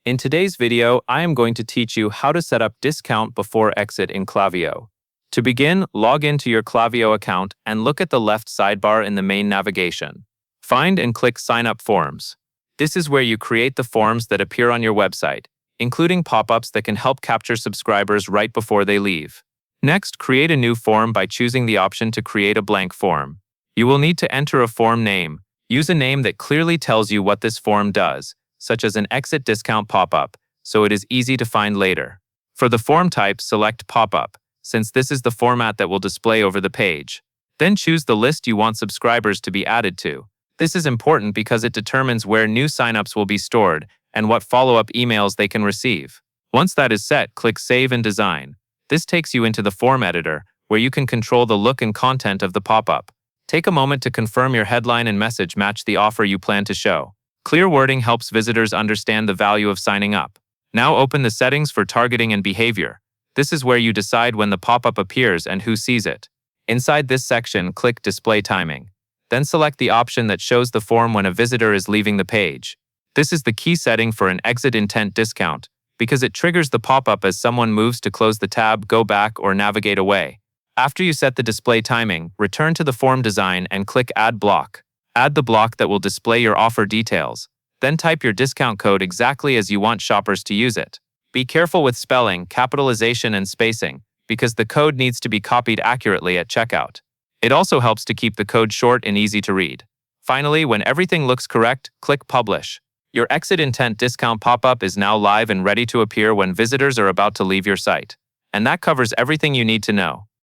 In today's video, I am going to teach you how to set up discount before exit in Klaviyo. To begin, log into your Klaviyo account and look at the left sidebar in the main navigation. Find and click Sign Up Forms. This is where you create the forms that appear on your website, including pop-ups that can help capture subscribers right before they leave. Next, create a new form by choosing the option to create a blank form. You will need to enter a form name. Use a name that clearly tells you what this form does, such as an exit discount pop-up, so it is easy to find later. For the form type, select pop-up, since this is the format that will display over the page. Then choose the list you want subscribers to be added to. This is important because it determines where new signups will be stored and what follow-up emails they can receive. Once that is set, click Save and Design. This takes you into the form editor, where you can control the look and content of the pop-up. Take a moment to confirm your headline and message match the offer you plan to show. Clear wording helps visitors understand the value of signing up. Now open the settings for targeting and behavior. This is where you decide when the pop-up appears and who sees it. Inside this section, click Display Timing. Then select the option that shows the form when a visitor is leaving the page. This is the key setting for an exit intent discount, because it triggers the pop-up as someone moves to close the tab, go back, or navigate away. After you set the display timing, return to the form design and click Add Block. Add the block that will display your offer details. Then type your discount code exactly as you want shoppers to use it. Be careful with spelling, capitalization, and spacing, because the code needs to be copied accurately at checkout. It also helps to keep the code short and easy to read. Finally, when everything looks correct, click Publish. Your exit intent discount pop-up is now live and ready to appear when visitors are about to leave your site. And that covers everything you need to know.